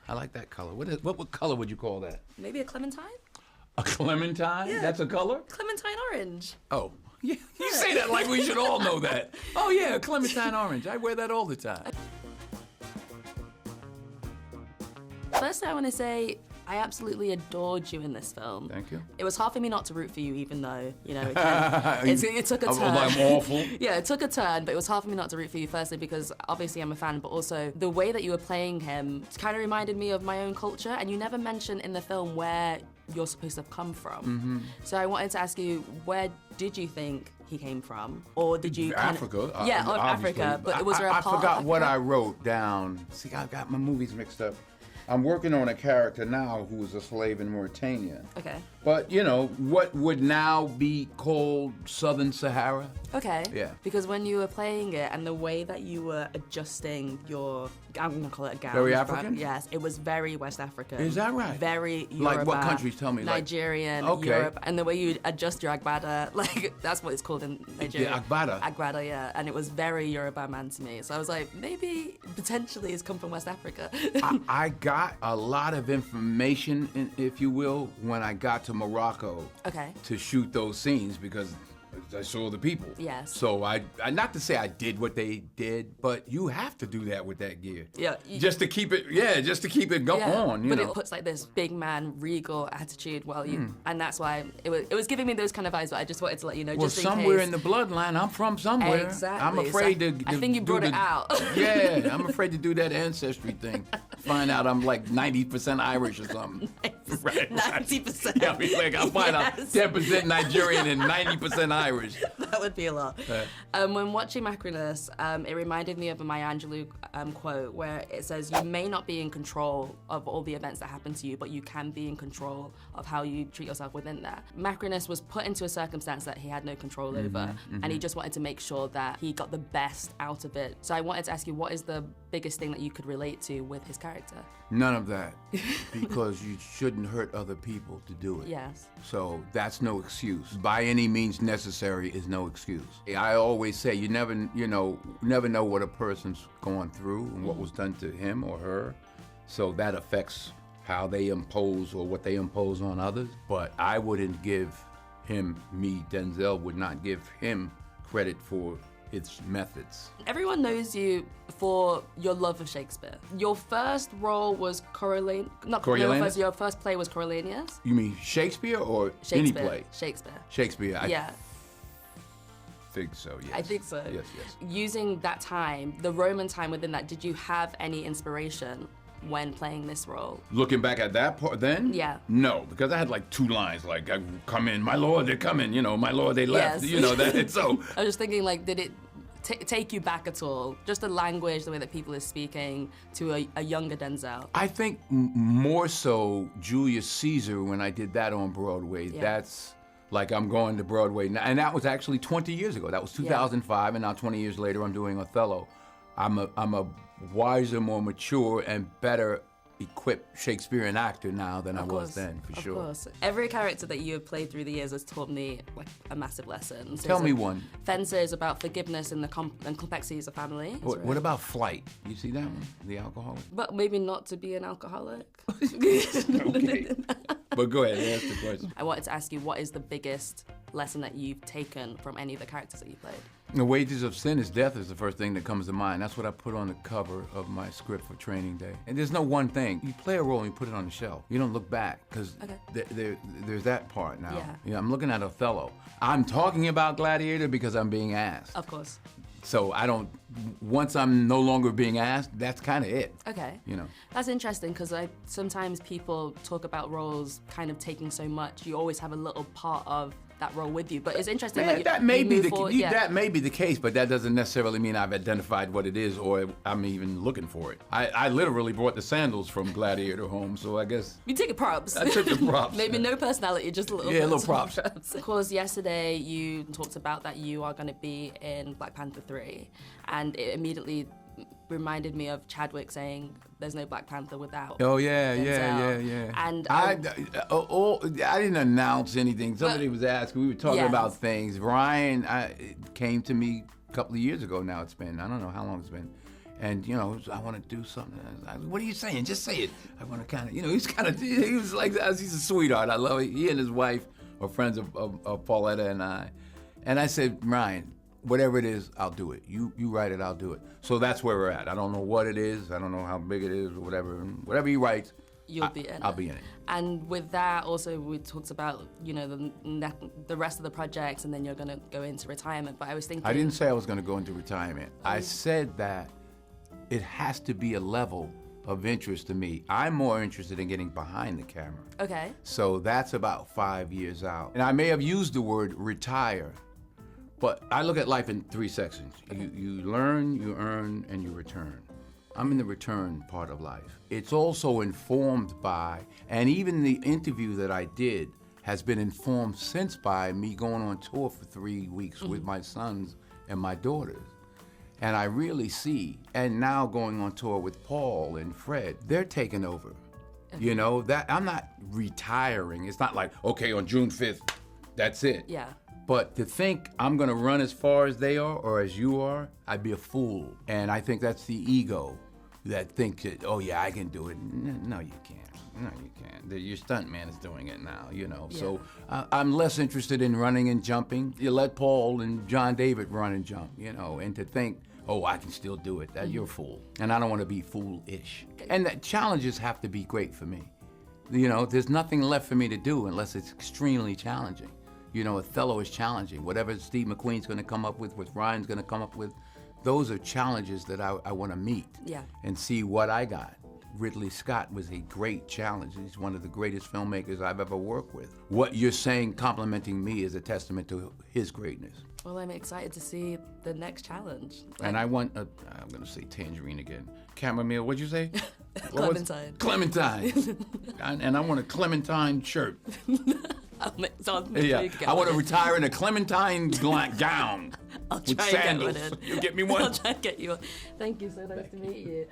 I like that color. What color would you call that? Maybe a clementine? A clementine? Yeah. That's a color? Clementine orange. Oh, yeah. You say that like we should all know that. Oh yeah, clementine orange. I wear that all the time. First, I want to say I absolutely adored you in this film. Thank you. It was hard for me not to root for you, even though, you know, it took a turn. I'm awful. Yeah, it took a turn, but it was hard for me not to root for you, firstly, because obviously I'm a fan, but also the way that you were playing him kind of reminded me of my own culture, and you never mentioned in the film where you're supposed to have come from. Mm-hmm. So I wanted to ask you, where did you think he came from? Or did you Africa. Yeah, Africa, but was there a part I forgot of what Africa? I wrote down. See, I got my movies mixed up. I'm working on a character now who was a slave in Mauritania. Okay. But, you know, what would now be called Southern Sahara? Okay. Yeah. Because when you were playing it and the way that you were adjusting your, I'm gonna call it a gown. Very African? Yes, it was very West African. Is that right? Very Yoruba. Like what countries? Tell me. Nigerian, Okay. Europe, and the way you adjust your agbada, like that's what it's called in Nigeria. The agbada? Agbada, yeah. And it was very Yoruba man to me. So I was like, maybe potentially it's come from West Africa. I got a lot of information, if you will, when I got to Morocco Okay. to shoot those scenes because I saw the people. Yes. So I not to say I did what they did, but you have to do that with that gear. Yeah. Just to keep it, just to keep it on. You but know. it puts like this big man regal attitude while you, and that's why it was giving me those kind of vibes. But I just wanted to let you know, Well, just in somewhere case. in the bloodline, I'm from somewhere. Exactly. I'm afraid So to. I think you brought it out. Yeah, I'm afraid to do that ancestry thing. Find out I'm like 90% Irish or something. Right. 90%. Yeah, I mean, like I'll find out 10% Nigerian and 90% Irish. That would be a lot. When watching Macrinus, it reminded me of a Maya Angelou quote where it says, "You may not be in control of all the events that happen to you, but you can be in control of how you treat yourself within that." Macrinus was put into a circumstance that he had no control over, and he just wanted to make sure that he got the best out of it. So I wanted to ask you, what is the biggest thing that you could relate to with his character? None of that, because you shouldn't hurt other people to do it. Yes. So that's no excuse. By any means necessary is no excuse. I always say you never know what a person's going through and what was done to him or her. So that affects how they impose or what they impose on others. But I wouldn't give Denzel would not give him credit for its methods. Everyone knows you for your love of Shakespeare. Your first role was Coriolanus? Your first play was Coriolanus? You mean Shakespeare or Shakespeare. any play? Shakespeare. Shakespeare. Yeah. I think so, yes. I think so. Yes. Using that time, the Roman time within that, did you have any inspiration when playing this role? Looking back at that part then? Yeah. No, because I had like 2 lines, like, I come in, my lord, they're coming, my lord, they left, Yes. that, so. I was just thinking, like, did it take you back at all? Just the language, the way that people are speaking to a younger Denzel? I think more so Julius Caesar when I did that on Broadway. Yeah. That's like I'm going to Broadway now, and that was actually 20 years ago. That was 2005, and now 20 years later I'm doing Othello. I'm a wiser, more mature, and better equipped Shakespearean actor now than I was then, for sure. Of course. Every character that you have played through the years has taught me like a massive lesson. So Tell me one. Fencer is about forgiveness and the complexities of family. What about Flight? You see that one? The alcoholic? But maybe not to be an alcoholic. Okay. But go ahead, ask the question. I wanted to ask you, what is the biggest lesson that you've taken from any of the characters that you played? The wages of sin is death is the first thing that comes to mind. That's what I put on the cover of my script for training day. And there's no one thing. You play a role and you put it on the shelf. You don't look back, because there's that part now. Yeah. I'm looking at Othello. I'm talking about Gladiator because I'm being asked. Of course. So once I'm no longer being asked, that's kind of it. Okay. You know. That's interesting, because sometimes people talk about roles kind of taking so much. You always have a little part of that role with you, but it's interesting that may be the case, but that doesn't necessarily mean I've identified what it is or I'm even looking for it. I literally brought the sandals from Gladiator home, so I guess you take props. I took the props. Maybe no personality, just a little. Yeah, little props. Of course, yesterday you talked about that you are going to be in Black Panther 3, and it immediately reminded me of Chadwick saying, "There's no Black Panther without." Oh yeah. And I didn't announce anything. Somebody was asking. We were talking about things. Ryan came to me a couple of years ago. Now it's been, I don't know how long it's been, And, you know, I want to do something. What are you saying? Just say it. I want to kind of, you know, he was like, he's a sweetheart. I love it. He and his wife are friends of Pauletta and I. And I said, Ryan, whatever it is, I'll do it. You write it, I'll do it. So that's where we're at. I don't know what it is. I don't know how big it is or whatever. Whatever he writes, I'll be in it. And with that, also, we talked about, you know, the rest of the projects, and then you're going to go into retirement. But I was thinking... I didn't say I was going to go into retirement. I said that it has to be a level of interest to me. I'm more interested in getting behind the camera. Okay. So that's about 5 years out. And I may have used the word retire, but I look at life in 3 sections. Okay. You learn, you earn, and you return. I'm in the return part of life. It's also informed by, and even the interview that I did has been informed since by me going on tour for 3 weeks with my sons and my daughters. And I really see, and now going on tour with Paul and Fred, they're taking over. You know, that I'm not retiring. It's not like, okay, on June 5th, that's it. Yeah. But to think I'm gonna run as far as they are or as you are, I'd be a fool. And I think that's the ego that thinks that, oh yeah, I can do it. No, you can't. No, you can't. Your stunt man is doing it now, you know. Yeah. So I'm less interested in running and jumping. You let Paul and John David run and jump, you know, and to think, oh, I can still do it, that you're a fool. And I don't want to be foolish. And the challenges have to be great for me. You know, there's nothing left for me to do unless it's extremely challenging. You know, Othello is challenging. Whatever Steve McQueen's going to come up with, what Ryan's going to come up with, those are challenges that I want to meet and see what I got. Ridley Scott was a great challenge. He's one of the greatest filmmakers I've ever worked with. What you're saying, complimenting me, is a testament to his greatness. Well, I'm excited to see the next challenge. And I want I'm going to say tangerine again. Chamomile, what'd you say? Clementine. Clementine. And I want a clementine shirt. I want to retire in a clementine gown I'll with try sandals. And get one in. You get me one? I'll try and get you one. Thank you. So nice to meet you.